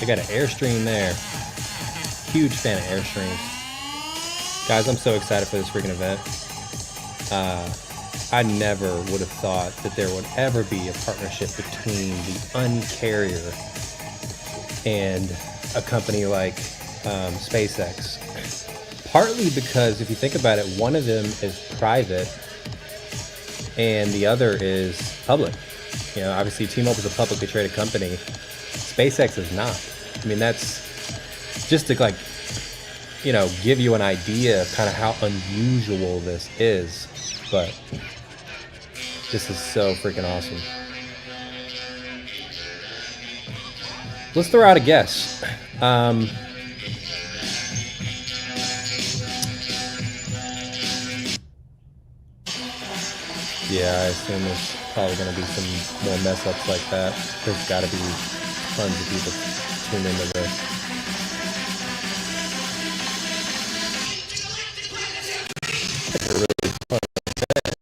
They got an Airstream there. Huge fan of Airstreams. Guys, I'm so excited for this freaking event. I never would have thought that there would ever be a partnership between the Uncarrier and a company like SpaceX. Partly because if you think about it, one of them is private and the other is public. You know, obviously T-Mobile is a publicly traded company. SpaceX is not. I mean, that's just to like, you know, give you an idea of kind of how unusual this is. But this is so freaking awesome. Let's throw out a guess. Yeah, I assume there's probably going to be some more mess ups like that. There's got to be tons of people tuned into this. It's a really fun event.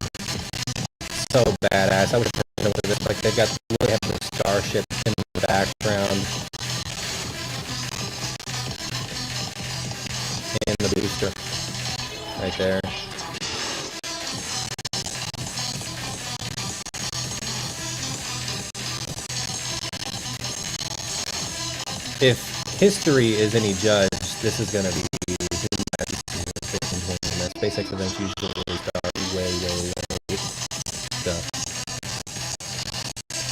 So badass. I wish I could have this. Like they've got really have the starship in the background and the booster right there. If history is any judge, this is going to be SpaceX events usually start way late. So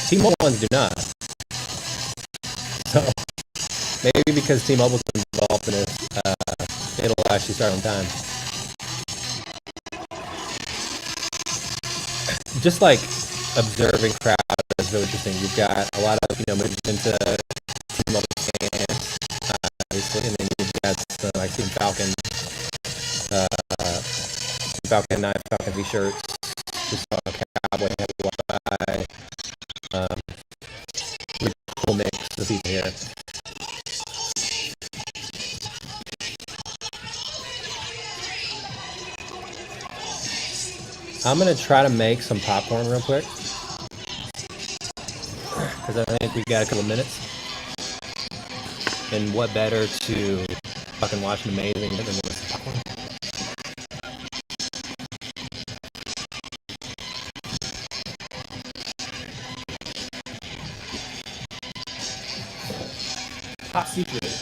T-Mobile ones do not. So maybe because T-Mobile's involved in this, it'll actually start on time. Just like observing crowds is really interesting. You've got a lot of, you know, movement into T-Mobile fans, obviously, and then you've got some, I see Falcon 9, Falcon t-shirts. Just saw a cowboy hat walk by. Really cool mix of people here. I'm gonna try to make some popcorn real quick because I think we got a couple minutes. And what better to fucking watch an amazing event than with some popcorn? Top secret.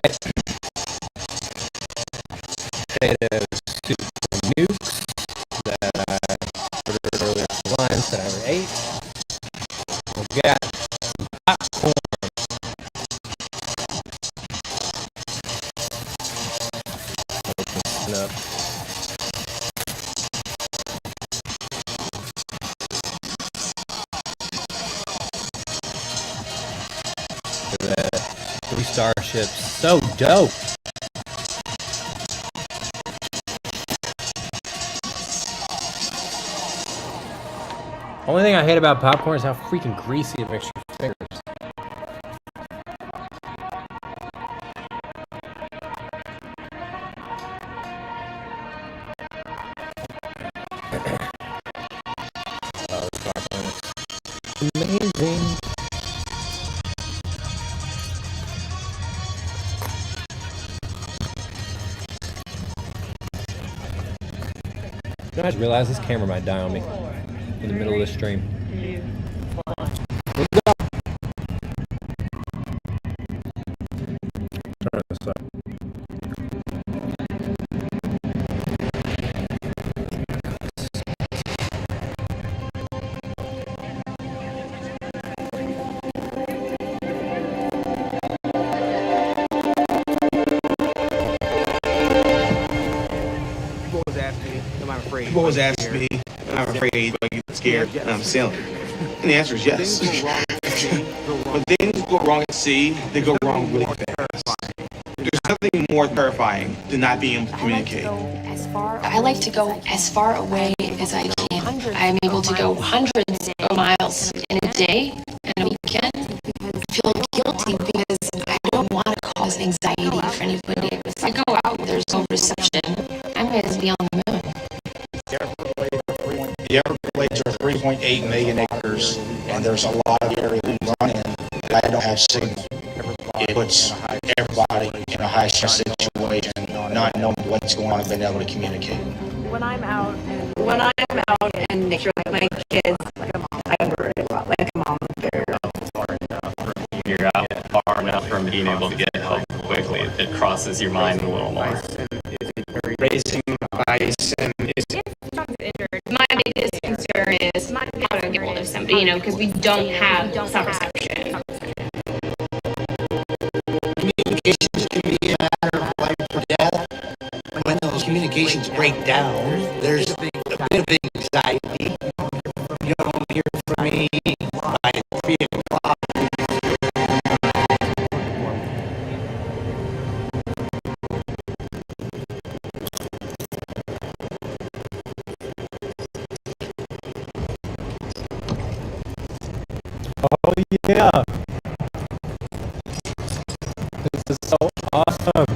right. Potatoes, soup, and nukes that I ordered earlier for lunch that I already ate. We got popcorn. Open up. Look at that. 3 starships. So dope. Only thing I hate about popcorn is how freaking greasy it makes your fingers. Oh, this popcorn is amazing. I just realized this camera might die on me in the middle of the stream. Let's go. Turn this up. People always ask me, I'm afraid, but I get scared, and I'm sailing. And the answer is yes. When things go wrong at sea, they go wrong really fast. There's nothing more terrifying than not being able to communicate. I like to go as far away as I can. I'm able to go hundreds of miles in a day and a weekend. I feel guilty because I don't want to cause anxiety for anybody. If I go out and there's no reception, I'm going to be on the moon. The Everglades are 3.8 million acres, and there's a lot of area we run in that I don't have signal. It puts everybody in a high stress situation, not knowing what's going on and being able to communicate. When I'm out and make sure that my kids, I worry a lot, like a mom, very You're out far enough from being able to get help quickly. It crosses your mind a little more. Racing bison is My biggest concern is how to get hold of somebody, because we don't have cell reception. Communications can be a matter of life or death. When those communications break down, there's a bit of anxiety. You don't hear from me by 3 o'clock. Oh yeah. This is so awesome.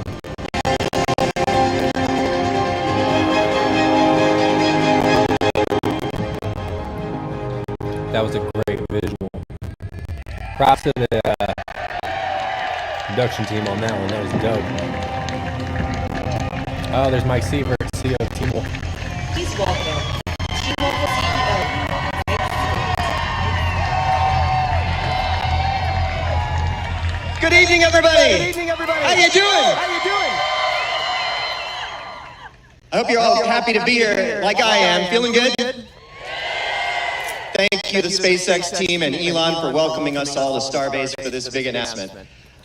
That was a great visual. Props to the production team on that one. That was dope. Oh, there's Mike Sievert, CEO of T-Mobile. He's welcome. T-Mobile CEO. Good evening, everybody. Good evening, everybody. How you doing? I hope you're all happy to be here like I am. Feeling good? Thank you, the SpaceX team and Elon, for welcoming us all to Starbase for this big announcement.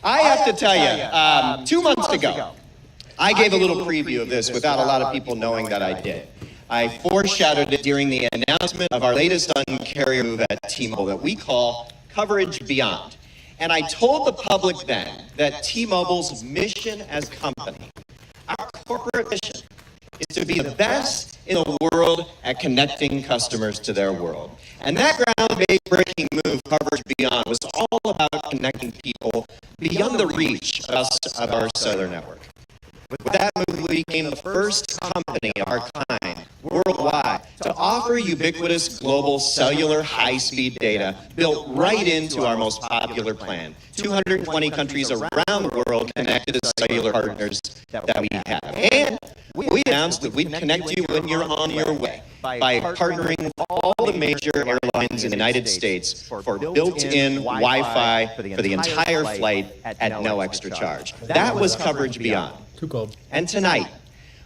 I have to tell you, 2 months ago, I gave a little preview of this without a lot of people knowing that I did. I foreshadowed it during the announcement of our latest Un-carrier move at T-Mobile that we call Coverage Beyond. And I told the public then that T-Mobile's mission as a company, our corporate mission, is to be the best in the world at connecting customers to their world. And that groundbreaking move, Coverage Beyond, was all about connecting people beyond the reach of our cellular network. With that move, we became the first company of our kind worldwide to offer ubiquitous global cellular high-speed data built right into our most popular plan. 220 countries around the world connected to cellular partners that we have. And we announced that we'd connect you when you're on your way by partnering with all the major airlines in the United States for built-in Wi-Fi for the entire flight at no extra charge. That was coverage beyond. Too cold. And tonight,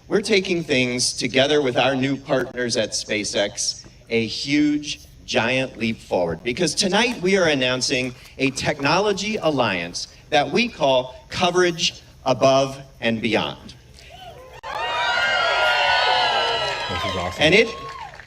we're taking things together with our new partners at SpaceX, a huge, giant leap forward. Because tonight we are announcing a technology alliance that we call Coverage Above and Beyond. This is awesome. And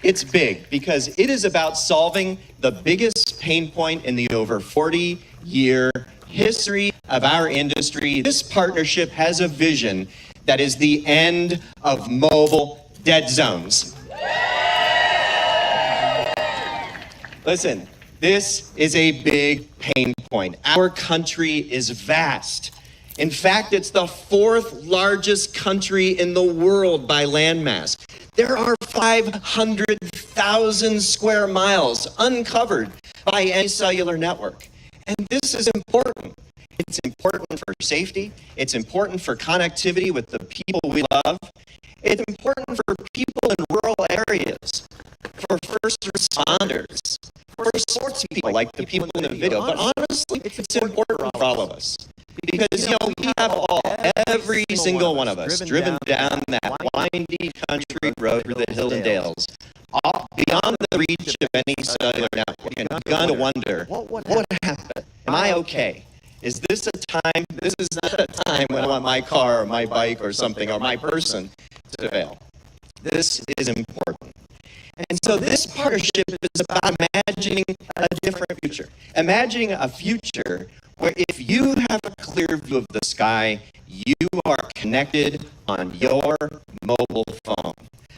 it's big because it is about solving the biggest pain point in the over 40-year history of our industry. This partnership has a vision that is the end of mobile dead zones. Listen, this is a big pain point. Our country is vast. In fact, it's the 4th largest country in the world by landmass. There are 500,000 square miles uncovered by any cellular network. And this is important. It's important for safety. It's important for connectivity with the people we love. It's important for people in rural areas, for first responders, for sports people like the people in the video. But honestly, it's important for all of us. Because, we have every single one of us, driven down that windy country road through the hills and dales, beyond the reach of any cellular network, and begun to wonder, what happened? Am I okay? Is this a time? This is not a time when I want my car or my bike or something or my person to fail. This is important. And so this partnership is about imagining a different future. Imagining a future where if you have a clear view of the sky, you are connected on your mobile phone.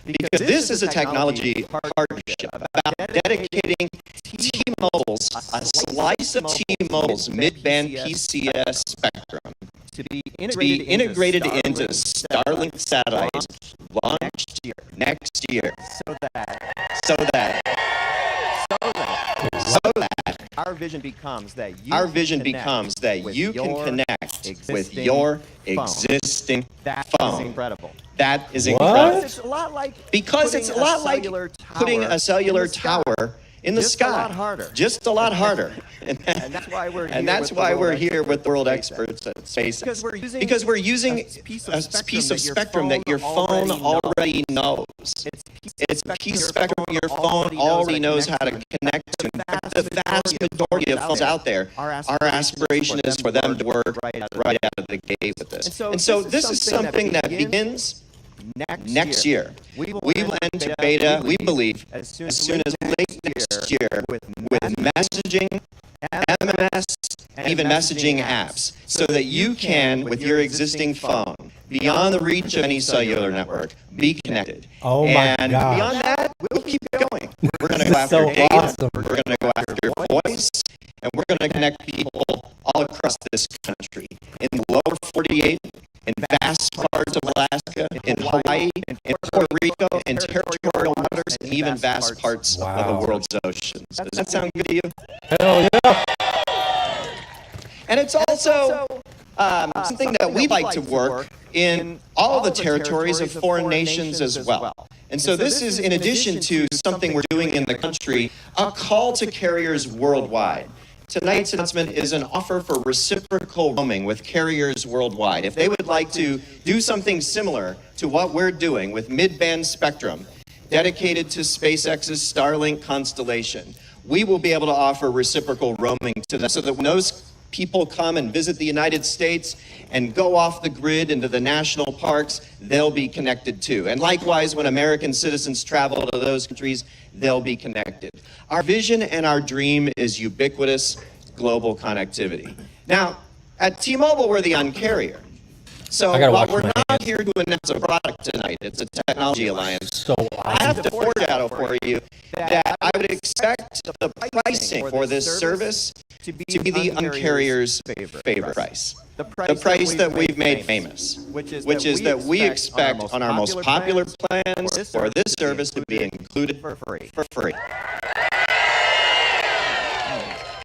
Because this is a technology partnership about dedicating T-Mobile's, a slice of T-Mobile's mid-band PCS spectrum to be integrated into Starlink satellites launched next year. So that our vision becomes that you can connect with your existing phone. Incredible. That is incredible. What? Because it's a lot like putting a cellular tower in the sky. Just a lot harder. And that's why we're here with the world experts at SpaceX. Because we're using a piece of spectrum that your phone already knows. It's a piece of spectrum your phone already knows how to connect to. In fact, the vast majority of phones out there, our aspiration is for them to work right out of the gate with this. And so this is something that begins next year. We will enter beta, we believe, as soon as late next year with messaging, MMS, and even messaging apps, so that you can, with your existing phone, beyond the reach of any cellular network, be connected. Oh my and God. Beyond that, we'll keep going. We're going to go after data, awesome. we're going to go after voice, and we're going to connect people all across this country, in the lower 48, in vast parts of Alaska, in Hawaii, in Puerto Rico, in territorial waters, and even vast parts of the world's oceans. Does that sound good to you? Hell yeah. And it's also something that we like to work in all the territories of foreign nations as well. And so this is, in addition to something we're doing in the country, a call to carriers worldwide. Tonight's announcement is an offer for reciprocal roaming with carriers worldwide. If they would like to do something similar to what we're doing with mid-band spectrum dedicated to SpaceX's Starlink constellation, we will be able to offer reciprocal roaming to them so that when those people come and visit the United States and go off the grid into the national parks, they'll be connected too. And likewise, when American citizens travel to those countries, they'll be connected. Our vision and our dream is ubiquitous global connectivity. Now, at T-Mobile, we're the uncarrier. So while we're not here to announce a product tonight, it's a technology alliance. So I have to foreshadow for you that I would expect the pricing for this service to be the uncarrier's favorite price. The price that we've made famous, which is that we expect on our most popular plans for this service to be included for free.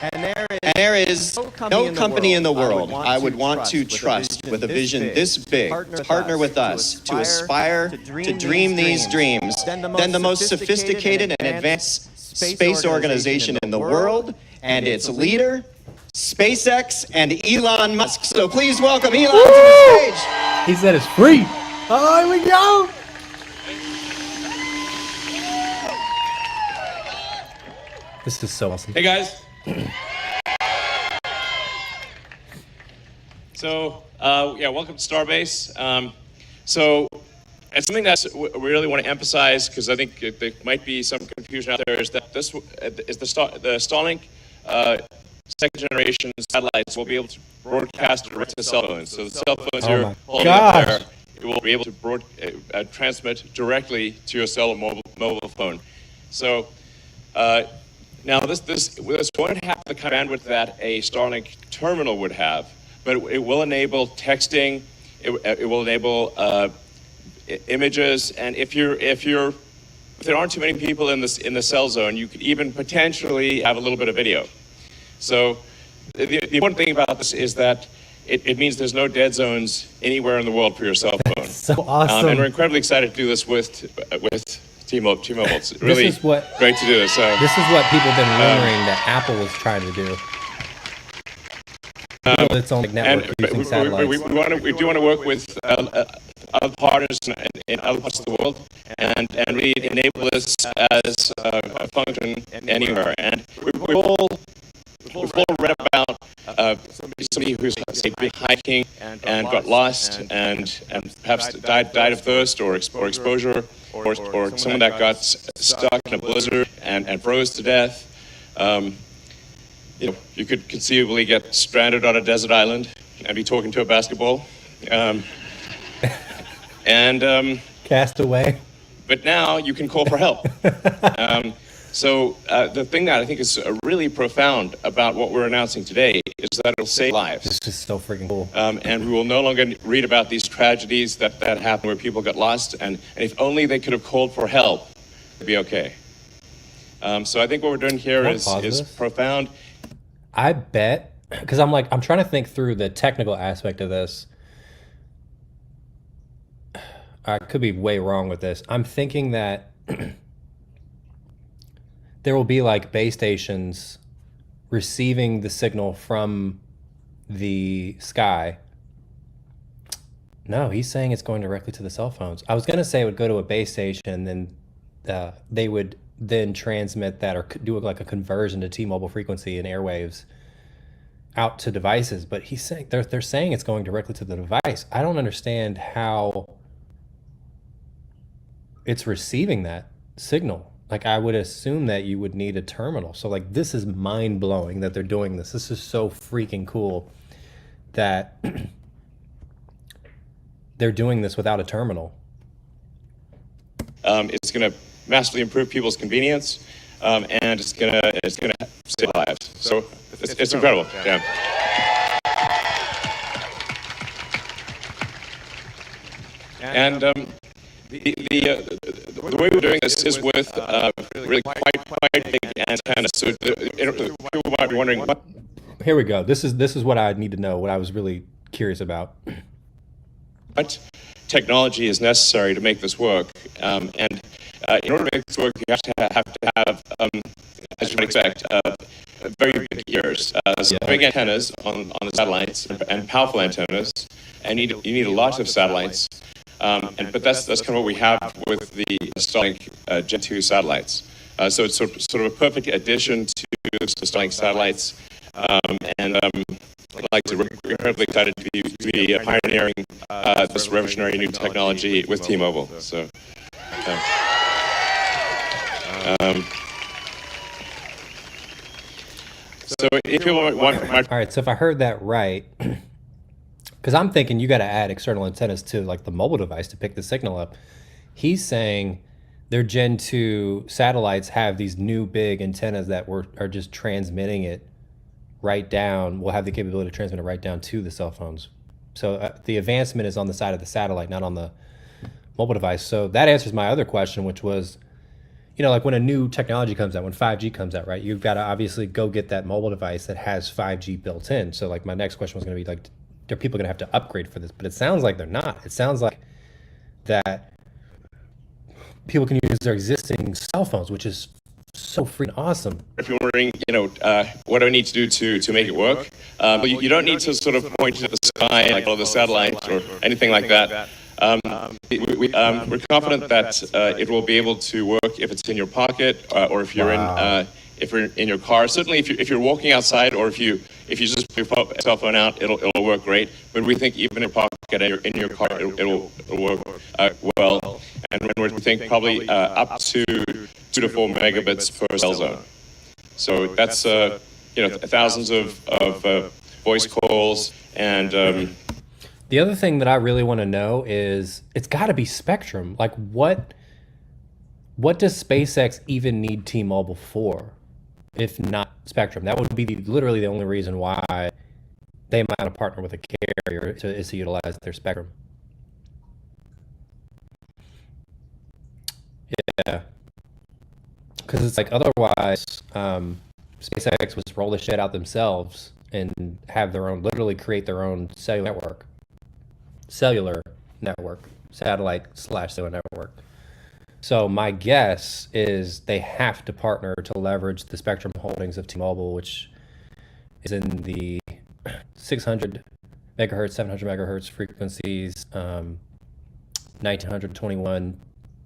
And there is no company in the world I would want to trust with a vision this big to partner with us to aspire to dream these dreams than the most sophisticated and advanced space organization in the world and its leader, SpaceX and Elon Musk. So please welcome Elon to the stage. He said it's free. Oh, here we go. This is so awesome. Hey guys. So yeah, welcome to Starbase. So it's something that we really want to emphasize because I think there might be some confusion out there. Is that this is the Starlink second generation satellites will be able to broadcast direct to cell phones. So the cell phones you're holding up there, it will be able to transmit directly to your cell or mobile phone. So now this won't have the kind of bandwidth that a Starlink terminal would have, but it will enable texting. It will enable images, and if there aren't too many people in the cell zone, you could even potentially have a little bit of video. So the important thing about this is that it means there's no dead zones anywhere in the world for your cell phone. So awesome. And we're incredibly excited to do this with T-Mobile. It's really great to do this. This is what people have been rumoring that Apple was trying to do. Its own network using satellites. We do want to work with other partners in other parts of the world and really enable this as a function anywhere. And we've all read about somebody who's been hiking and got lost and perhaps died of thirst or exposure, or someone that got stuck in a blizzard and froze to death. You could conceivably get stranded on a desert island and be talking to a basketball. Cast away. But now you can call for help. So the thing that I think is really profound about what we're announcing today is that it'll save lives. This is so freaking cool. And we will no longer read about these tragedies that happen where people got lost. And if only they could have called for help, it'd be okay. So I think what we're doing here is profound. I bet, because I'm trying to think through the technical aspect of this. I could be way wrong with this. I'm thinking that there will be like base stations receiving the signal from the sky. No, he's saying it's going directly to the cell phones. I was going to say it would go to a base station and then they would then transmit that or do like a conversion to T-Mobile frequency and airwaves out to devices. But he's saying they're saying it's going directly to the device. I don't understand how it's receiving that signal. Like I would assume that you would need a terminal. So like this is mind blowing that they're doing this. This is so freaking cool that they're doing this without a terminal. It's going to massively improve people's convenience, and it's gonna save lives. So it's incredible. Yeah. And the way we're doing this is with really quite big antennas. So people might be wondering what. Here we go. This is what I need to know. What I was really curious about. What technology is necessary to make this work? In order to make this work, you have to have as you would expect, very big ears, big antennas on the satellites and powerful antennas, and you need a lot of satellites. But that's kind of what we have with the Starlink Gen 2 satellites. So it's sort of a perfect addition to the Starlink satellites. We're incredibly excited to be pioneering this revolutionary new technology with T-Mobile. So, so if you want, all right. So if I heard that right, because I'm thinking you got to add external antennas to like the mobile device to pick the signal up. He's saying their Gen 2 satellites have these new big antennas that are just transmitting it right down. Will have the capability to transmit it right down to the cell phones. So the advancement is on the side of the satellite, not on the mobile device. So that answers my other question, which was, you know, like when a new technology comes out, when 5G comes out, right? You've got to obviously go get that mobile device that has 5G built in. So like my next question was going to be like, are people going to have to upgrade for this? But it sounds like they're not. It sounds like that people can use their existing cell phones, which is so freaking awesome. If you're wondering, you know, what do I need to do to make it work? You don't need to sort of point to the sky like all the satellites or anything like that. We're confident that it will be able to work if it's in your pocket or if you're in your car. Certainly, if you're walking outside or if you just put your cell phone out, it'll work great. But we think even in your pocket and in your car, it'll work well. And we think probably up to 2 to 4 megabits per cell zone. So that's thousands of voice calls and. The other thing that I really want to know is it's got to be spectrum. Like what does SpaceX even need T-Mobile for, if not spectrum? That would be literally the only reason why they might have partnered with a carrier is to utilize their spectrum. Yeah, because it's like otherwise, SpaceX would roll the shit out themselves and have their own, literally create their own cellular network, satellite/cellular network. So my guess is they have to partner to leverage the spectrum holdings of T-Mobile, which is in the 600 megahertz, 700 megahertz frequencies, 1921,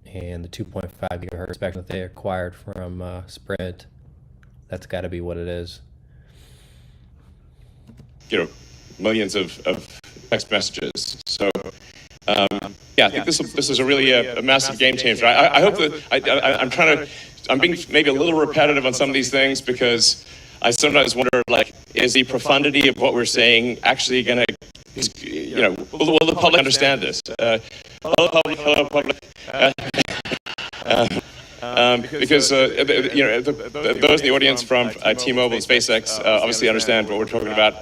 and the 2.5 gigahertz spectrum that they acquired from Sprint. That's got to be what it is. You know, millions of text messages. So, I think this is a really a massive game changer. I hope that I'm being maybe a little repetitive on some of these things because I sometimes wonder, like, is the profundity of what we're saying actually going to, will the public understand this? Hello, public. Because those in the audience from T-Mobile and SpaceX obviously understand what we're talking about.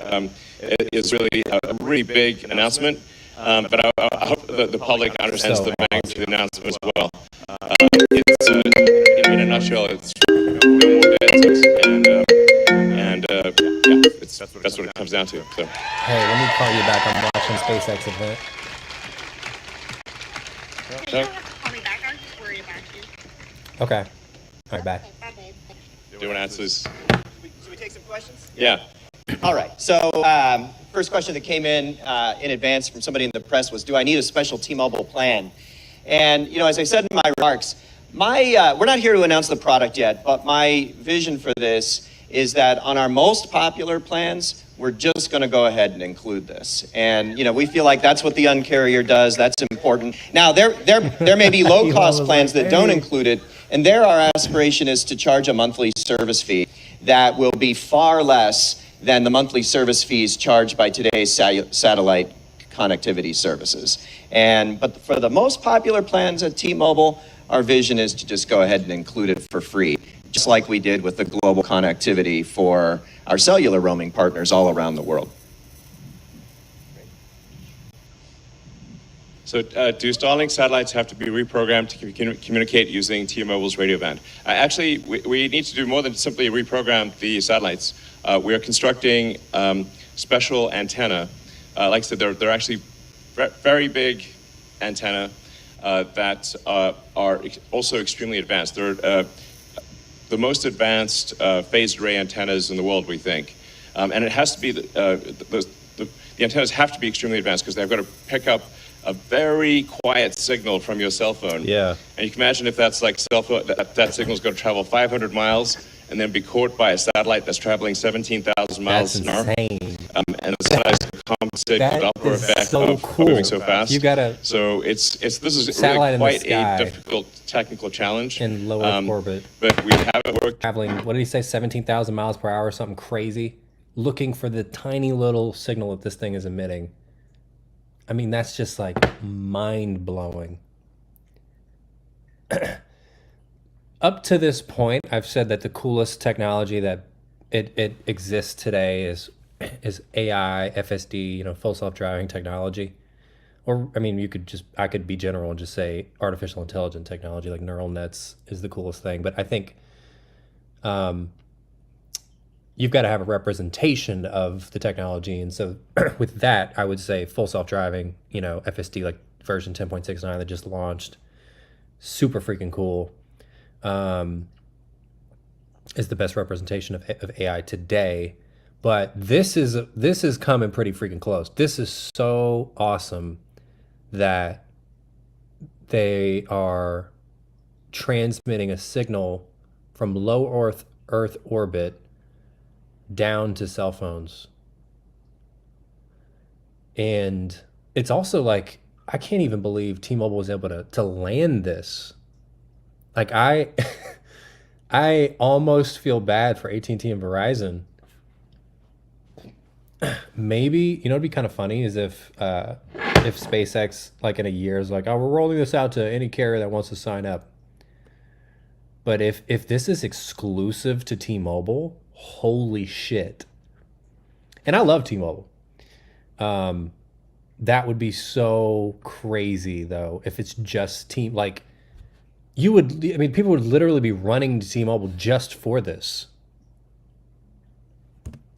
It is really a really big announcement, but I hope that the public understands the magnitude of the announcement as well. It's in a nutshell, it's that's what it comes down to. So. Hey, let me call you back. I'm watching SpaceX event. Okay. All right, bye. Doing answers. Should we take some questions? Yeah. All right. So first question that came in advance from somebody in the press was, do I need a special T-Mobile plan? And, as I said in my remarks, we're not here to announce the product yet, but my vision for this is that on our most popular plans, we're just going to go ahead and include this. And, we feel like that's what the Un-carrier does. That's important. Now, there may be low-cost plans that don't include it, and there our aspiration is to charge a monthly service fee that will be far less than the monthly service fees charged by today's satellite connectivity services. But for the most popular plans at T-Mobile, our vision is to just go ahead and include it for free, just like we did with the global connectivity for our cellular roaming partners all around the world. So do Starlink satellites have to be reprogrammed to communicate using T-Mobile's radio band? Actually, we need to do more than simply reprogram the satellites. We are constructing special antenna. Like I said, they're actually very big antenna that are also extremely advanced. They're the most advanced phased array antennas in the world, we think. And it has to be, the antennas have to be extremely advanced because they've got to pick up a very quiet signal from your cell phone. Yeah. And you can imagine if that's like that signal is going to travel 500 miles and then be caught by a satellite that's traveling 17,000 miles an hour. That's insane. And the satellite compensate for the Doppler effect so of cool. moving so fast. You gotta. So this is satellite really in quite the sky a difficult technical challenge. In low Earth orbit. But we have it worked. Traveling, what did he say, 17,000 miles per hour, something crazy, looking for the tiny little signal that this thing is emitting. I mean, that's just like mind-blowing. Up to this point, I've said that the coolest technology that it exists today is AI, FSD, full self-driving technology. or I mean, I could be general and just say artificial intelligence technology, like neural nets is the coolest thing. But I think you've got to have a representation of the technology. And so with that, I would say full self-driving, FSD, like version 10.69 that just launched, super freaking cool, is the best representation of AI today. But this is coming pretty freaking close. This is so awesome that they are transmitting a signal from low Earth orbit down to cell phones. And it's also like, I can't even believe T-Mobile was able to land this. Like I almost feel bad for AT&T and Verizon. Maybe, it'd be kind of funny is if SpaceX, like in a year, is like, oh, we're rolling this out to any carrier that wants to sign up. But if this is exclusive to T-Mobile, holy shit. And I love T-Mobile. That would be so crazy though if it's just people would literally be running to T-Mobile just for this.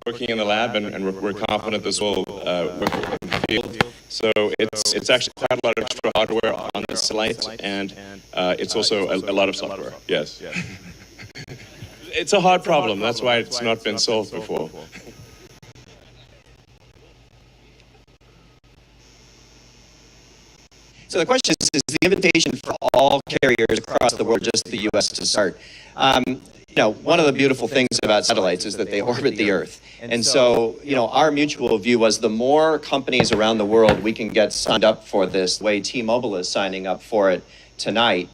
Working in the lab, and we're confident this will work in the field. So it's actually quite a lot of extra hardware on the satellite, and it's also a lot of software. Yes. It's a hard problem. That's why it's not been solved before. So the question is the invitation for all carriers across the world, just the U.S. to start. One of the beautiful things about satellites is that they orbit the Earth. And so, our mutual view was the more companies around the world we can get signed up for this, the way T-Mobile is signing up for it tonight,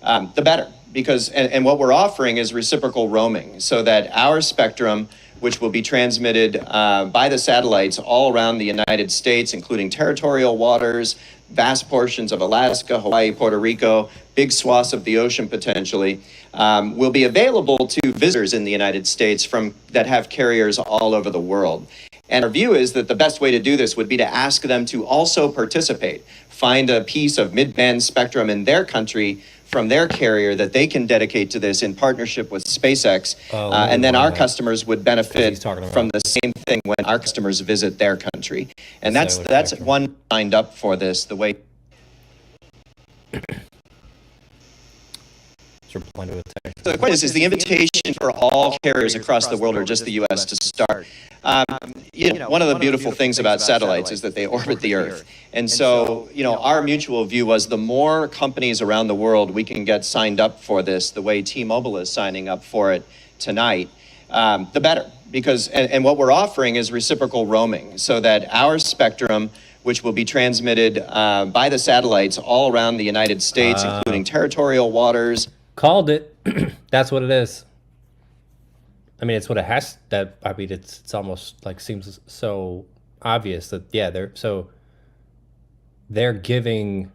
the better. Because, and what we're offering is reciprocal roaming, so that our spectrum, which will be transmitted by the satellites all around the United States, including territorial waters, vast portions of Alaska, Hawaii, Puerto Rico, big swaths of the ocean potentially, will be available to visitors in the United States that have carriers all over the world. And our view is that the best way to do this would be to ask them to also participate, find a piece of mid-band spectrum in their country from their carrier that they can dedicate to this in partnership with SpaceX, and then our customers would benefit from the same thing when our customers visit their country. And that's one signed up for this, the way. So the question is the invitation for all carriers across the world or just the U.S. to start? One of the beautiful things about satellites is that they orbit the Earth. And so, our mutual view was the more companies around the world we can get signed up for this, the way T-Mobile is signing up for it tonight, the better. Because, and what we're offering is reciprocal roaming, so that our spectrum, which will be transmitted by the satellites all around the United States, including territorial waters. Called it. That's what it is. I mean, it's what it has. It's almost like seems so obvious that they're giving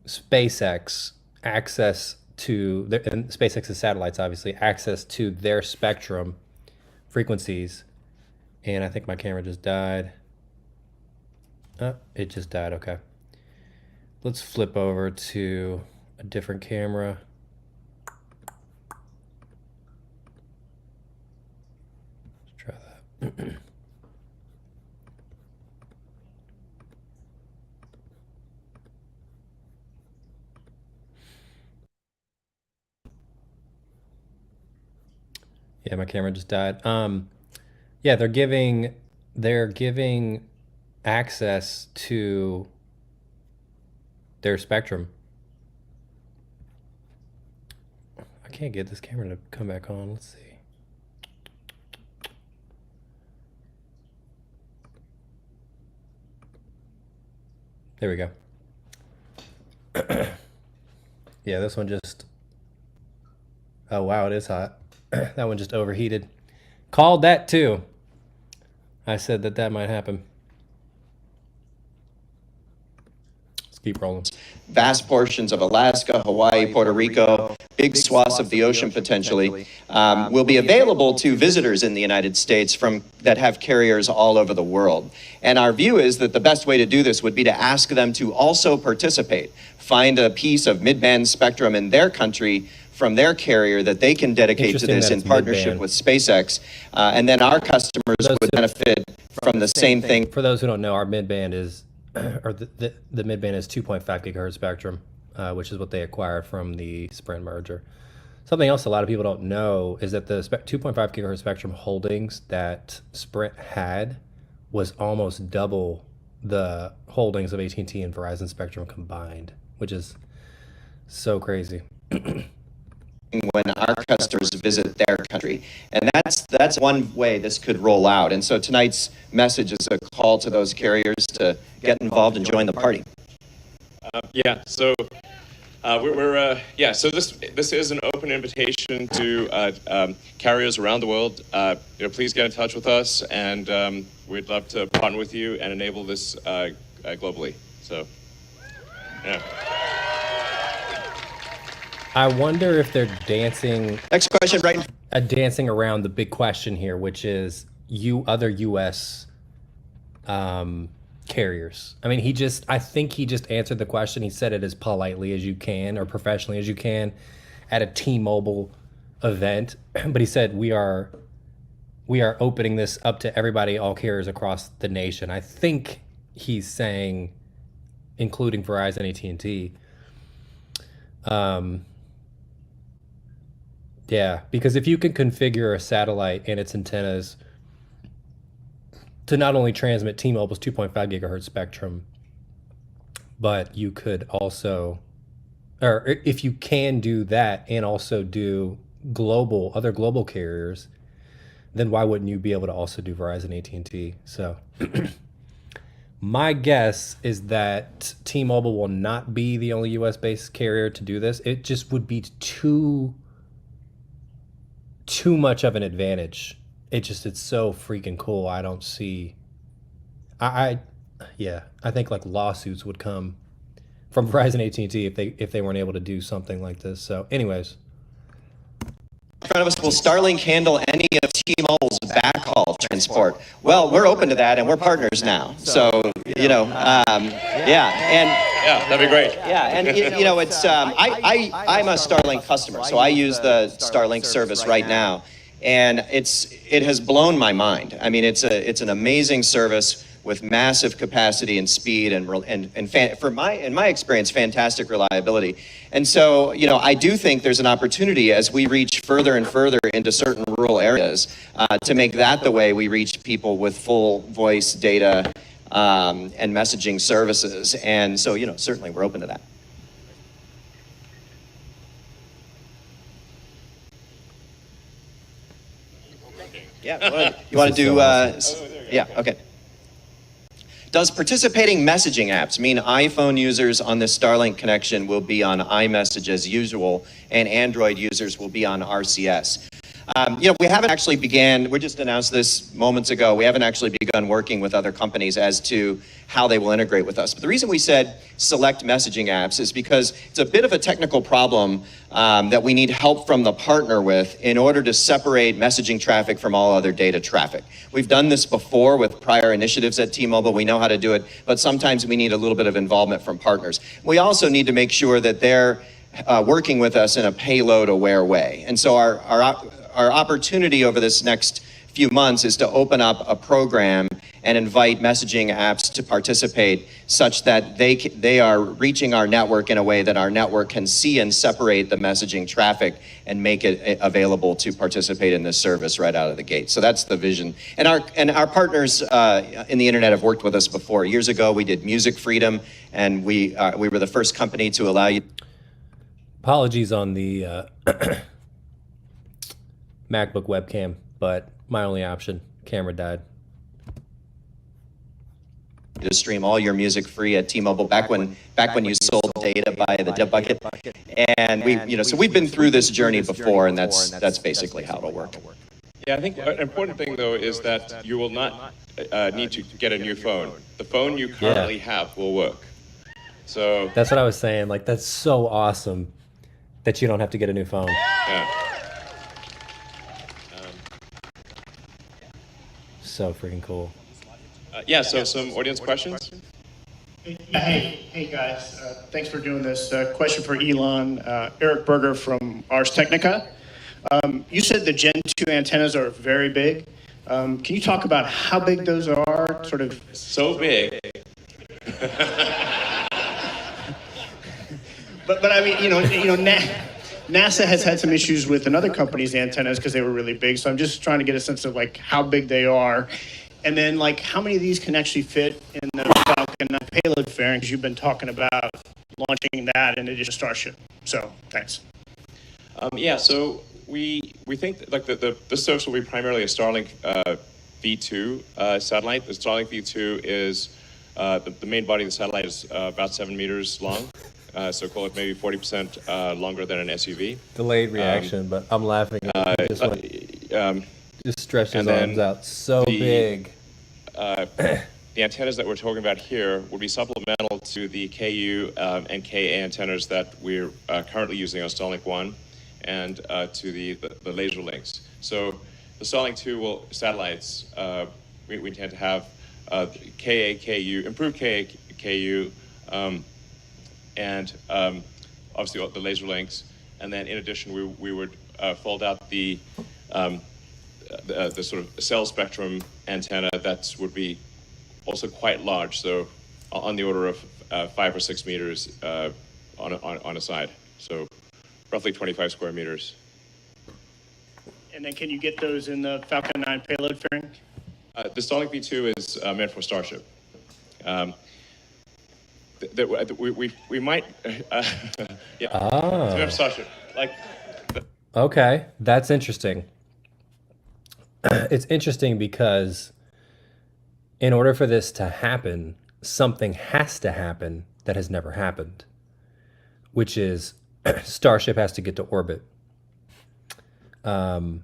SpaceX access to and SpaceX's satellites, obviously, access to their spectrum frequencies. And I think my camera just died. Oh, it just died. Okay. Let's flip over to a different camera. Let's try that. Yeah, my camera just died. Yeah, they're giving access to their spectrum. I can't get this camera to come back on. Let's see. There we go. Yeah, this one just... Oh, wow, it is hot. That one just overheated. Called that too. I said that might happen. keep rolling. Vast portions of Alaska, Hawaii, Puerto Rico, big swaths of the ocean potentially, will be available to visitors in the United States that have carriers all over the world. And our view is that the best way to do this would be to ask them to also participate, find a piece of mid-band spectrum in their country from their carrier that they can dedicate to this in partnership with SpaceX, and then our customers would benefit from the same thing. For those who don't know, our mid-band is, or the mid-band is 2.5 gigahertz spectrum, which is what they acquired from the Sprint merger. Something else a lot of people don't know is that the 2.5 gigahertz spectrum holdings that Sprint had was almost double the holdings of AT&T and Verizon spectrum combined, which is so crazy. When our customers visit their country. And that's one way this could roll out. And so tonight's message is a call to those carriers to get involved and join the party. So this is an open invitation to carriers around the world. Please get in touch with us, and we'd love to partner with you and enable this globally. So, yeah. I wonder if they're dancing. Next question, right? Dancing around the big question here, which is other U.S. Carriers. I mean, I think he just answered the question. He said it as politely as you can or professionally as you can at a T-Mobile event, but he said we are opening this up to everybody, all carriers across the nation. I think he's saying, including Verizon, AT&T. Yeah, because if you can configure a satellite and its antennas to not only transmit T-Mobile's 2.5 gigahertz spectrum, but you could also, or if you can do that and also do other global carriers, then why wouldn't you be able to also do Verizon, AT&T? So my guess is that T-Mobile will not be the only US-based carrier to do this. It just would be too much of an advantage. It's so freaking cool. I don't see, I think like lawsuits would come from Verizon, AT&T if they weren't able to do something like this. So anyways. In front of us, will Starlink handle any of T-Mobile's backhaul transport? Well, we're open to that, and we're partners now. So, that'd be great. Yeah, and it's I'm a Starlink customer, so I use the Starlink service right now, and it has blown my mind. I mean, it's an amazing service with massive capacity and speed and in my experience, fantastic reliability. And so, I do think there's an opportunity as we reach further and further into certain rural areas to make that the way we reach people with full voice data and messaging services. And so, certainly we're open to that. Yeah, you want to do, yeah, okay. Does participating messaging apps mean iPhone users on this Starlink connection will be on iMessage as usual and Android users will be on RCS? We haven't actually we just announced this moments ago, we haven't actually begun working with other companies as to how they will integrate with us. But the reason we said select messaging apps is because it's a bit of a technical problem that we need help from the partner with in order to separate messaging traffic from all other data traffic. We've done this before with prior initiatives at T-Mobile. We know how to do it, but sometimes we need a little bit of involvement from partners. We also need to make sure that they're working with us in a payload-aware way. And so our opportunity over this next few months is to open up a program and invite messaging apps to participate such that they are reaching our network in a way that our network can see and separate the messaging traffic and make it available to participate in this service right out of the gate. So that's the vision. And our partners in the internet have worked with us before. Years ago, we did Music Freedom, and we were the first company to allow you. Apologies on the MacBook webcam, but my only option, camera died. To stream all your music free at T-Mobile back when you sold data by the bucket, and we've been through this journey before, and that's basically how it'll work. Yeah, I think an important thing though is that you will not need to get a new phone. The phone you currently have will work. So That's what I was saying. Like, that's so awesome that you don't have to get a new phone. yeah. So freaking cool. Yeah. So some audience questions. Hey guys, thanks for doing this. Question for Elon. Eric Berger from Ars Technica. You said the Gen 2 antennas are very big. Can you talk about how big those are? Sort of. So big. But I mean, NASA has had some issues with another company's antennas because they were really big. So I'm just trying to get a sense of like how big they are. And then, like, how many of these can actually fit in the Falcon 9 payload fairing? Because you've been talking about launching that in addition to Starship. So, thanks. Yeah. So we think that, like this service will be primarily a Starlink V2 satellite. The Starlink V2 is the main body of the satellite is about 7 meters long. So call it maybe 40% longer than an SUV. Delayed reaction, but I'm laughing. Just stretched his arms out so big. The antennas that we're talking about here would be supplemental to the KU and KA antennas that we're currently using on Starlink 1 and to the laser links. So the Starlink 2 satellites, we intend to have KA, KU, improved KA, KU, and obviously the laser links. And then in addition, we would fold out the sort of cell spectrum antenna that would be also quite large, so on the order of 5 or 6 meters on a side, so roughly 25 square meters. And then can you get those in the Falcon 9 payload fairing? The Starlink V2 is meant for Starship. We might, yeah, it's meant for Starship. Okay, that's interesting. It's interesting because in order for this to happen, something has to happen that has never happened, which is Starship has to get to orbit. So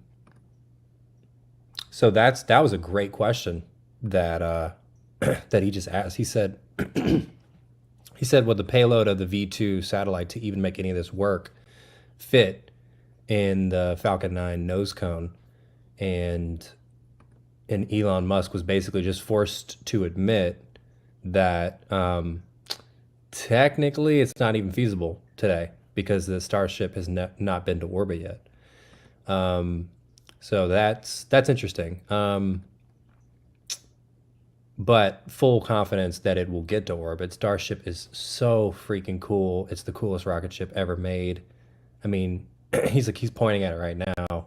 that was a great question that that he just asked. He said, would the payload of the V2 satellite to even make any of this work fit in the Falcon 9 nose cone? And Elon Musk was basically just forced to admit that technically it's not even feasible today because the Starship has not been to orbit yet. So that's interesting. But full confidence that it will get to orbit. Starship is so freaking cool. It's the coolest rocket ship ever made. I mean, he's pointing at it right now.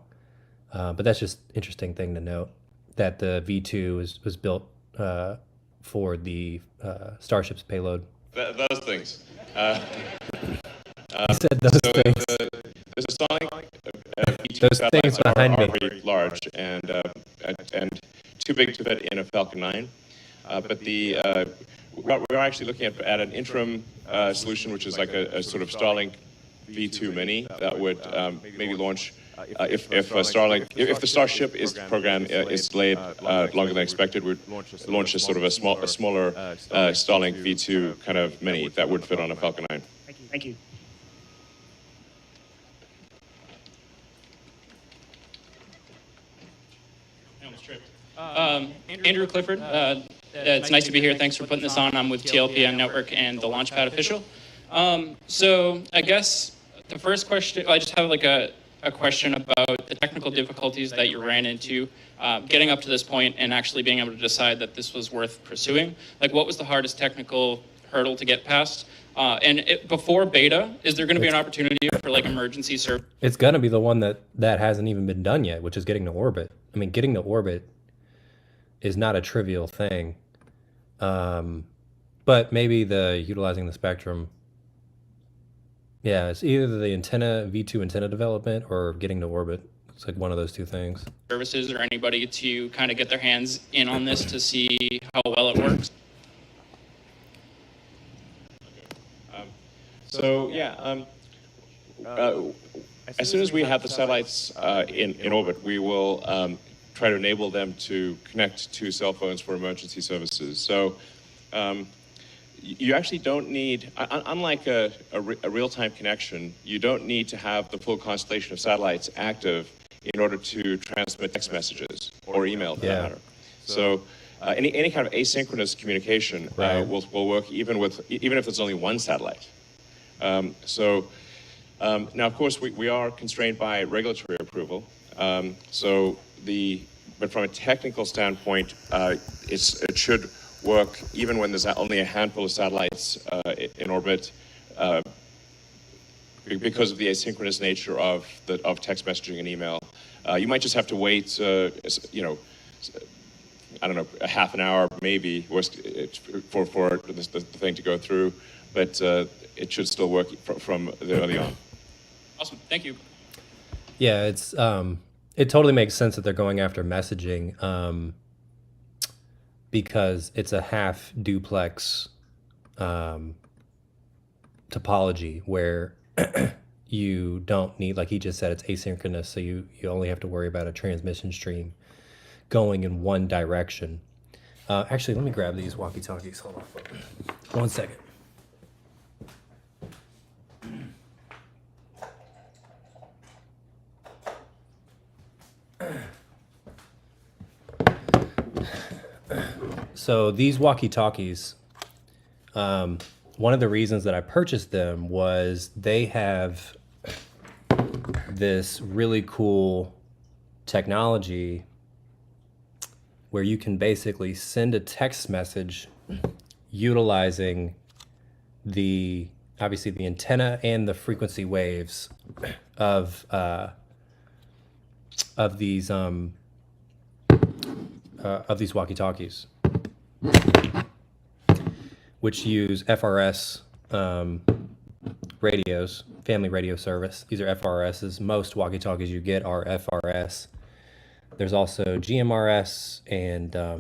But that's just interesting thing to note that the V2 was built for the Starship's payload. Those things. He said those things. There's a Starlink V2 those satellites things behind me are very large and too big to fit in a Falcon 9. But we're actually looking at an interim solution, which is like a sort of Starlink V2 Mini that would maybe launch if the Starship program is delayed longer than expected. We'd launch a sort of a smaller Starlink V2 kind of Mini that would fit on a Falcon 9. Thank you. Andrew Clifford. It's nice to be here. Thanks for putting this on. I'm with TLPN Network and the Launchpad Official. So I guess the first question, I just have like a question about the technical difficulties that you ran into getting up to this point and actually being able to decide that this was worth pursuing. Like, what was the hardest technical hurdle to get past? Before beta, is there going to be an opportunity for like emergency service? It's going to be the one that hasn't even been done yet, which is getting to orbit. I mean, getting to orbit is not a trivial thing. But maybe utilizing the spectrum. Yeah, it's either the V2 antenna development or getting to orbit. It's like one of those two things. Services or anybody to kind of get their hands in on this to see how well it works? As soon as we have the satellites in orbit, we will try to enable them to connect to cell phones for emergency services. So you actually don't need, unlike a real-time connection, you don't need to have the full constellation of satellites active in order to transmit text messages or email for that matter. So any kind of asynchronous communication will work even if there's only one satellite. Now, of course, we are constrained by regulatory approval. But from a technical standpoint, it should work even when there's only a handful of satellites in orbit, because of the asynchronous nature of text messaging and email. You might just have to wait, I don't know, a half an hour maybe for the thing to go through, but it should still work from early on. Awesome, thank you. Yeah, it totally makes sense that they're going after messaging, because it's a half duplex topology where you don't need, like he just said, it's asynchronous, so you only have to worry about a transmission stream going in one direction. Actually, let me grab these walkie-talkies. Hold on. 1 second. So these walkie-talkies, one of the reasons that I purchased them was they have this really cool technology where you can basically send a text message utilizing obviously the antenna and the frequency waves of these walkie-talkies, which use FRS radios, family radio service. These are FRSs. Most walkie-talkies you get are FRS. There's also GMRS and a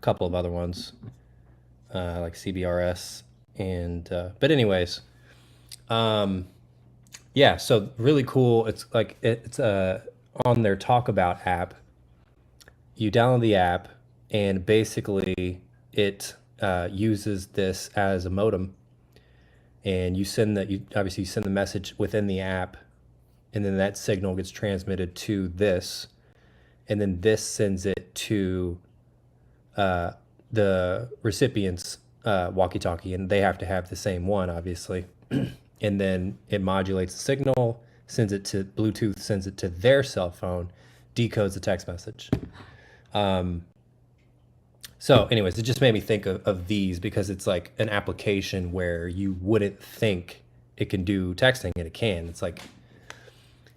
couple of other ones, like CBRS. But anyways, yeah, so really cool. It's like, it's on their Talk About app. You download the app, and basically it uses this as a modem, and you send the message within the app, and then that signal gets transmitted to this, and then this sends it to the recipient's walkie-talkie, and they have to have the same one, obviously. And then it modulates the signal, sends it to Bluetooth, sends it to their cell phone, decodes the text message. So anyways, it just made me think of these, because it's like an application where you wouldn't think it can do texting, and it can. It's like,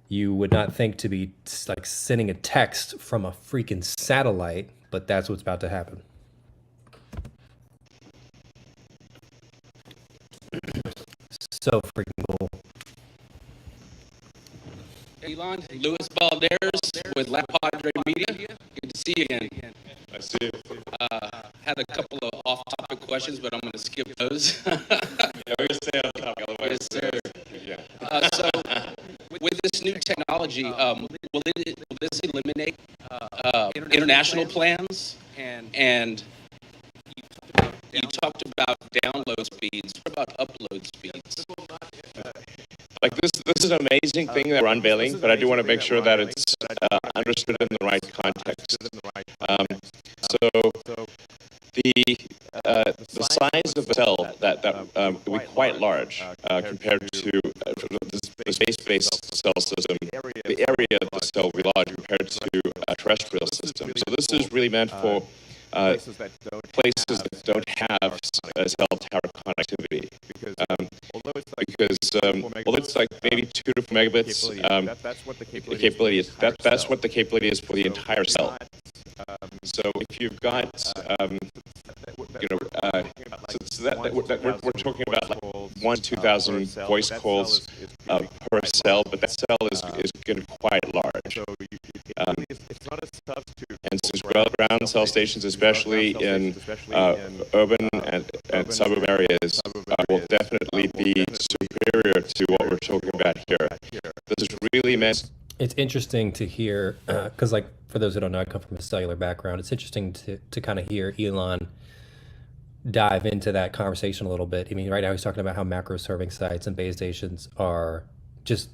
you would not think to be like sending a text from a freaking satellite, but that's what's about to happen. So freaking cool. Elon, Luis Balderas with La Padre Media. Good to see you again. I see you. Had a couple of off-topic questions, but I'm going to skip those. Yeah, we're going to stay on topic, otherwise. Yes, sir. Yeah. So, with this new technology, will this eliminate international plans? And you talked about download speeds. What about upload speeds? Like this is an amazing thing that we're unveiling, but I do want to make sure that it's understood in the right context. So the size of the cell that will be quite large compared to the space-based cell system. The area of the cell will be large compared to a terrestrial system. So this is really meant for places that don't have cell tower connectivity. Although it's like maybe 2 to 4 megabits, that's what the capability is. That's what the capability is for the entire cell. So if you've got, we're talking about like 1,000 to 2,000 voice calls per cell, but that cell is getting quite large. And since ground cell stations, especially in urban and suburban areas, will definitely be superior to what we're talking about here. This is really meant. It's interesting to hear, because like, for those who don't know, I come from a cellular background. It's interesting to kind of hear Elon dive into that conversation a little bit. I mean, right now he's talking about how macro serving sites and base stations are just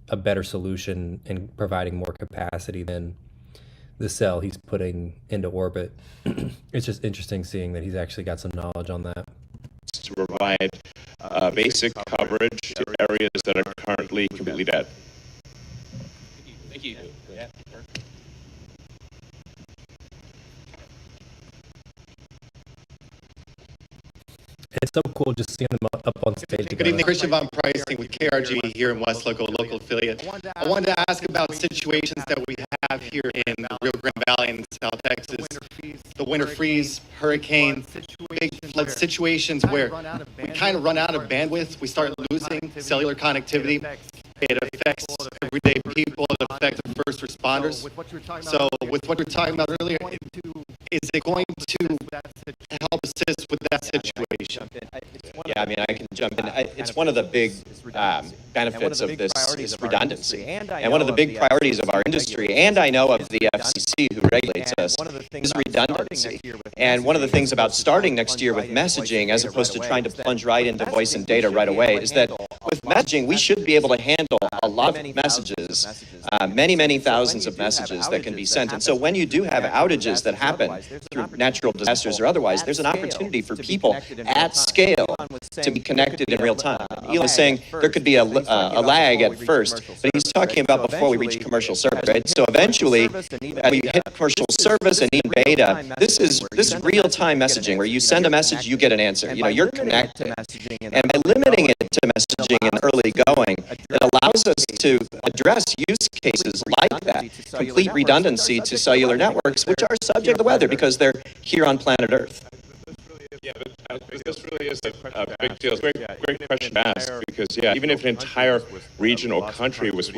a better solution in providing more capacity than the cell he's putting into orbit. It's just interesting seeing that he's actually got some knowledge on that. To provide basic coverage to areas that are currently completely dead. Thank you. Yeah. It's so cool just seeing them up on stage. Good evening, Christian Von Pricing with KRG here in West Local, local affiliate. I wanted to ask about situations that we have here in the Rio Grande Valley in South Texas. The winter freeze, hurricane, big flood situations where we kind of run out of bandwidth. We start losing cellular connectivity. It affects everyday people. It affects first responders. So with what we were talking about earlier, is it going to help assist with that situation? Yeah, I mean, I can jump in. It's one of the big benefits of this is redundancy. And one of the big priorities of our industry, and I know of the FCC who regulates us, is redundancy. And one of the things about starting next year with messaging, as opposed to trying to plunge right into voice and data right away, is that with messaging, we should be able to handle a lot of messages, many thousands of messages that can be sent. And so when you do have outages that happen through natural disasters or otherwise, there's an opportunity for people at scale to be connected in real time. Elon is saying there could be a lag at first, but he's talking about before we reach commercial service, right? So eventually, as we hit commercial service and need beta, this is real-time messaging where you send a message, you get an answer. You know, you're connected. And by limiting it to messaging and early going, it allows us to address use cases like that, complete redundancy to cellular networks, which are subject to weather because they're here on planet Earth. Yeah, but this really is a big deal. It's a great question to ask because, yeah, even if an entire region or country was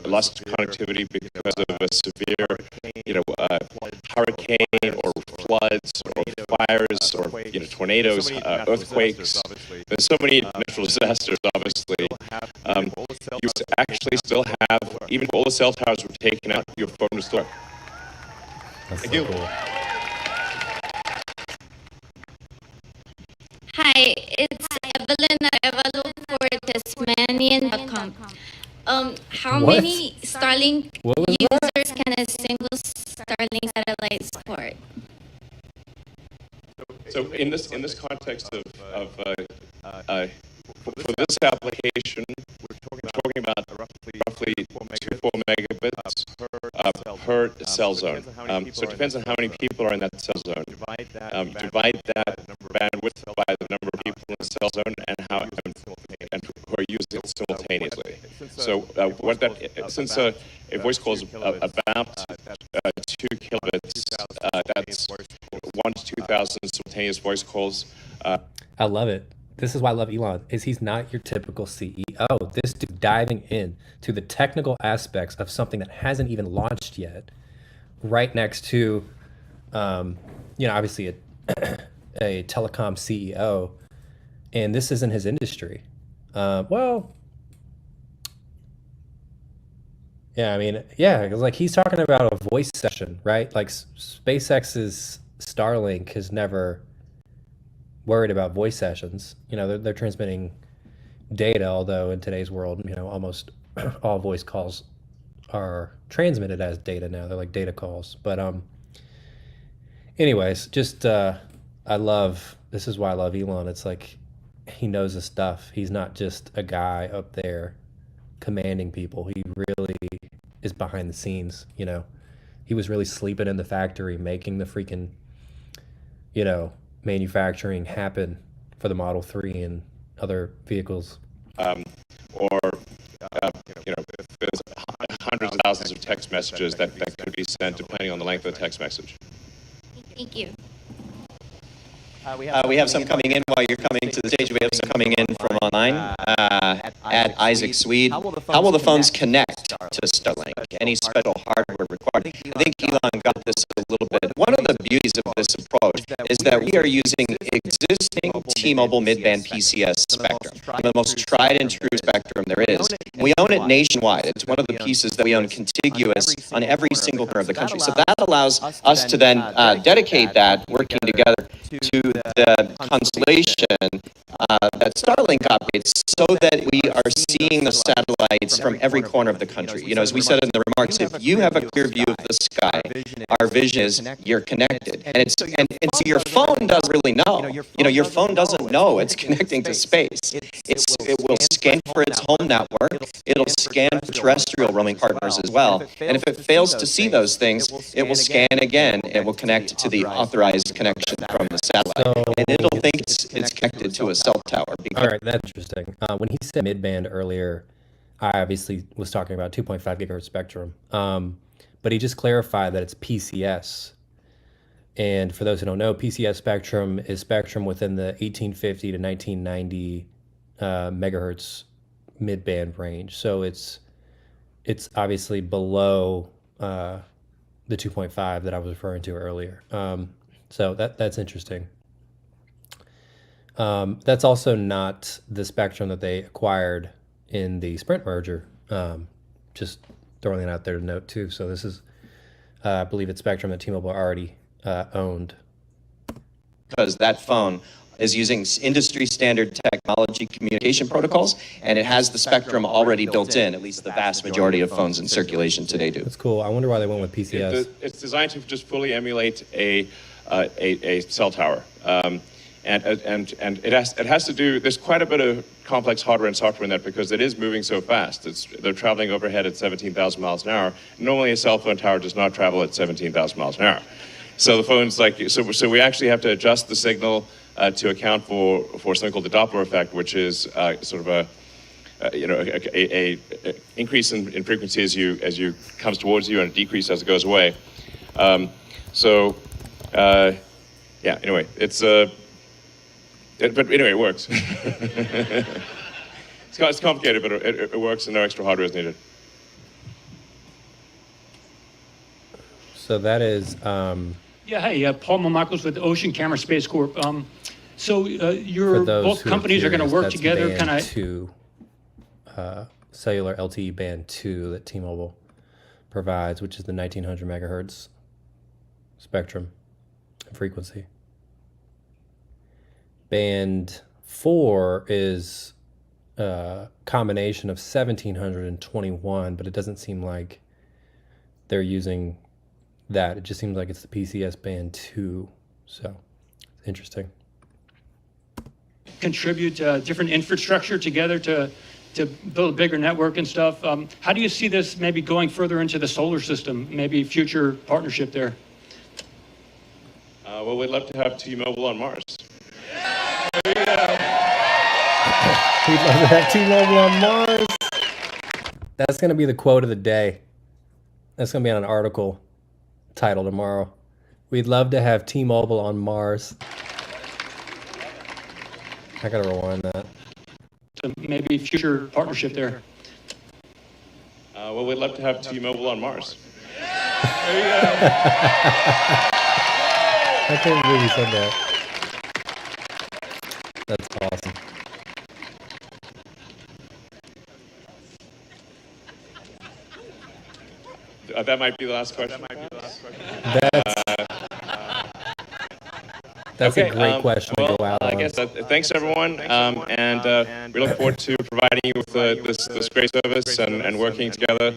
lost connectivity because of a severe, hurricane or floods or fires or, tornadoes, earthquakes, there's so many natural disasters, obviously. You actually still have, even if all the cell towers were taken out, your phone is still. Thank you. Cool. Hi, it's Evelyn Arevalo for Tasmanian.com. How What? many Starlink users can a single Starlink satellite support? So in this context of for this application, we're talking about roughly 2-4 megabits per cell zone. So it depends on how many people are in that cell zone. Divide that bandwidth by the number of people in the cell zone and who are using it simultaneously. So what that since a voice call is about 2 kilobits, that's 1 to 2,000 simultaneous voice calls. I love it. This is why I love Elon, is he's not your typical CEO. This dude diving in to the technical aspects of something that hasn't even launched yet, right next to, obviously a telecom CEO, and this isn't his industry. Yeah, I mean, yeah, because like he's talking about a voice session, right? Like SpaceX's Starlink has never worried about voice sessions. They're transmitting data, although in today's world, almost all voice calls are transmitted as data now. They're like data calls. But anyways, just this is why I love Elon. It's like he knows his stuff. He's not just a guy up there commanding people. He really is behind the scenes. He was really sleeping in the factory making the freaking manufacturing happen for the Model 3 and other vehicles. There's hundreds of thousands of text messages that could be sent depending on the length of the text message. Thank you. We have some coming in while you're coming to the stage. We have some coming in from online. at Isaac Swede. How will the phones connect to Starlink? Any special hardware required? I think Elon got this a little bit. One of the beauties of this approach is that we are using existing T-Mobile mid-band PCS spectrum, the most tried and true spectrum there is. We own it nationwide. It's one of the pieces that we own contiguous on every single corner of the country. So that allows us to then dedicate that, working together, to the constellation that Starlink operates, so that we are seeing the satellites from every corner of the country. You know, as we said in the remarks, if you have a clear view of the sky, our vision is you're connected. And so your phone doesn't really know. You know, your phone doesn't know it's connecting to space. It will scan for its home network. It'll scan for terrestrial roaming partners as well. And if it fails to see those things, it will scan again. It will connect to the authorized connection from the satellite. And it'll think it's connected to a cell tower. All right, that's interesting. When he said mid-band earlier, I obviously was talking about 2.5 gigahertz spectrum. But he just clarified that it's PCS. And for those who don't know, PCS spectrum is spectrum within the 1850 to 1990 megahertz mid-band range. So it's obviously below the 2.5 that I was referring to earlier. So that's interesting. That's also not the spectrum that they acquired in the Sprint merger. Just throwing it out there to note too. So this is, I believe it's spectrum that T-Mobile already owned. Because that phone is using industry standard technology communication protocols, and it has the spectrum already built in. At least the vast majority of phones in circulation today do. That's cool. I wonder why they went with PCS. It's designed to just fully emulate a cell tower. And it has to do, there's quite a bit of complex hardware and software in that, because it is moving so fast. They're traveling overhead at 17,000 miles an hour. Normally a cell phone tower does not travel at 17,000 miles an hour. So the phone's like, so we actually have to adjust the signal to account for something called the Doppler effect, which is sort of a increase in frequency as you comes towards you, and a decrease as it goes away. Yeah, anyway, but anyway, it works. It's complicated, but it works, and no extra hardware is needed. So that is. Yeah, hey, Paul Michaels with Ocean Camera Space Corp. So your both companies are going to work together, kind of. Cellular LTE band 2 that T-Mobile provides, which is the 1900 megahertz spectrum frequency. Band 4 is a combination of 1700 and 21, but it doesn't seem like they're using that. It just seems like it's the PCS band 2. So it's interesting. Contribute different infrastructure together to build a bigger network and stuff. How do you see this maybe going further into the solar system, maybe future partnership there? Well, we'd love to have T-Mobile on Mars. We'd love to have T-Mobile on Mars. That's going to be the quote of the day. That's going to be on an article title tomorrow. We'd love to have T-Mobile on Mars. I got to rewind that. Maybe future partnership there. Well, we'd love to have T-Mobile on Mars. I can't believe you said that. That's awesome. That might be the last question. That's okay, a great question to go out on. I guess thanks everyone, and we look forward to providing you with this great service and working together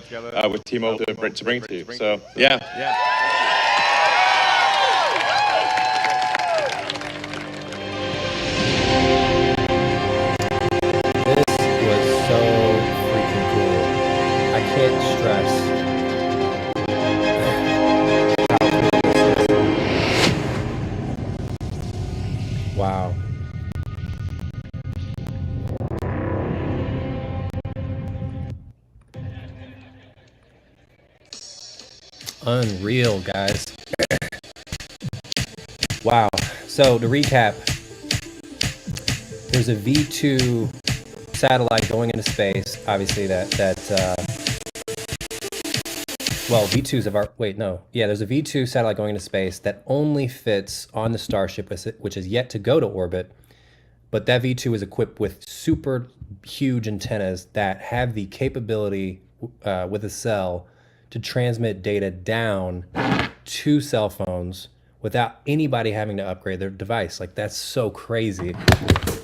with T-Mobile to bring it to you. So yeah. This was so freaking cool. I can't stress. Wow. Unreal, guys. Wow. So to recap, there's a V2 satellite going into space. Obviously, well, V2s have wait, no. Yeah, there's a V2 satellite going into space that only fits on the Starship, which is yet to go to orbit. But that V2 is equipped with super huge antennas that have the capability with a cell to transmit data down to cell phones without anybody having to upgrade their device. Like, that's so crazy.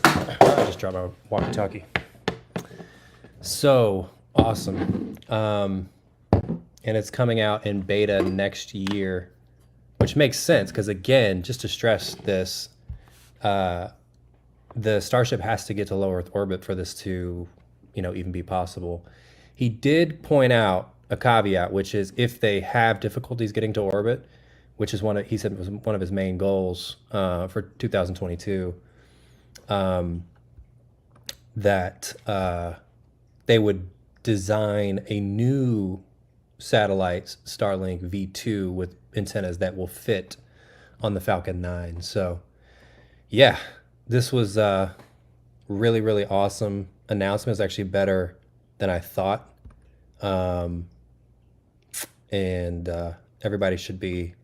I just dropped my walkie-talkie. So awesome. And it's coming out in beta next year, which makes sense because, again, just to stress this, the Starship has to get to low Earth orbit for this to, even be possible. He did point out a caveat, which is if they have difficulties getting to orbit, which is he said was one of his main goals for 2022, that they would design a new satellite Starlink V2 with antennas that will fit on the Falcon 9. So yeah, this was a really, really awesome announcement. It's actually better than I thought. And everybody should be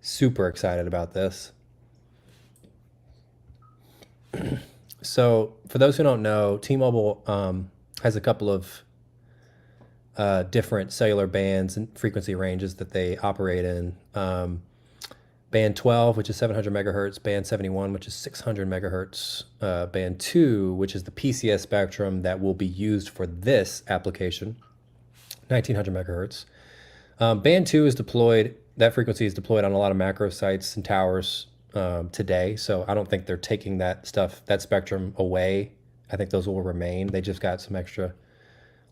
super excited about this. So for those who don't know, T-Mobile has a couple of different cellular bands and frequency ranges that they operate in. Band 12, which is 700 megahertz, band 71, which is 600 megahertz, band 2, which is the PCS spectrum that will be used for this application, 1900 megahertz. Band 2 is deployed, that frequency is deployed on a lot of macro sites and towers today, so I don't think they're taking that spectrum away. I think those will remain. They just got some extra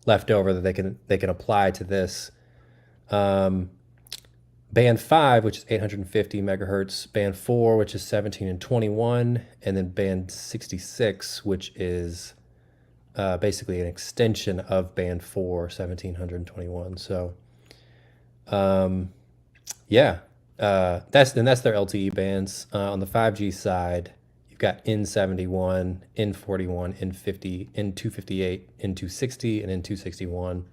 left over that they can apply to this. Band 5, which is 850 megahertz, band 4, which is 17 and 21, and then band 66, which is basically an extension of band 4, 1721. So, yeah, that's their LTE bands. On the 5G side, you've got N71, N41, N50, N258, N260, and N261.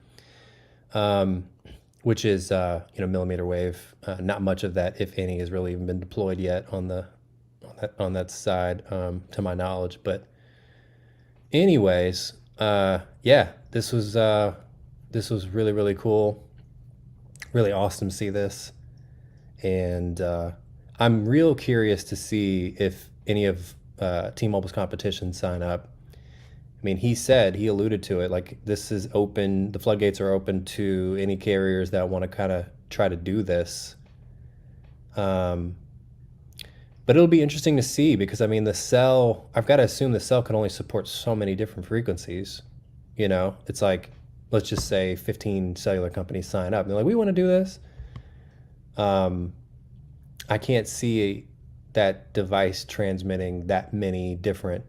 Which is millimeter wave. Not much of that, if any, has really even been deployed yet on that side, to my knowledge. But anyways, yeah, this was really, really cool, really awesome to see this, and I'm real curious to see if any of T-Mobile's competition sign up. I mean, he alluded to it, like, this is open, the floodgates are open to any carriers that want to kind of try to do this. But it'll be interesting to see because, I mean, I've got to assume the cell can only support so many different frequencies. It's like, let's just say 15 cellular companies sign up. And they're like, we want to do this. I can't see that device transmitting that many different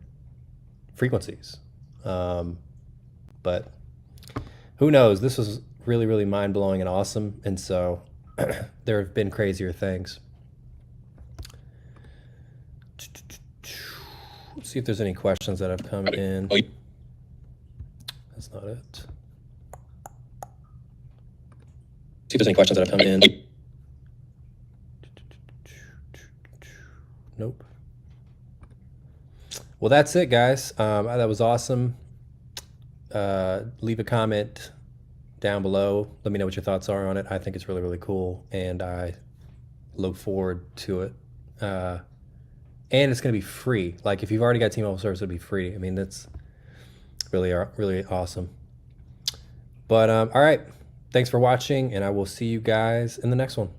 frequencies. But who knows? This was really, really mind-blowing and awesome, and so there have been crazier things. Let's see if there's any questions that have come in. That's not it. See if there's any questions that have come in. Nope. Well, that's it, guys. That was awesome. Leave a comment down below. Let me know what your thoughts are on it. I think it's really, really cool, and I look forward to it. And it's going to be free. Like, if you've already got T-Mobile service, it'll be free. I mean, that's really, really awesome. But all right, thanks for watching, and I will see you guys in the next one.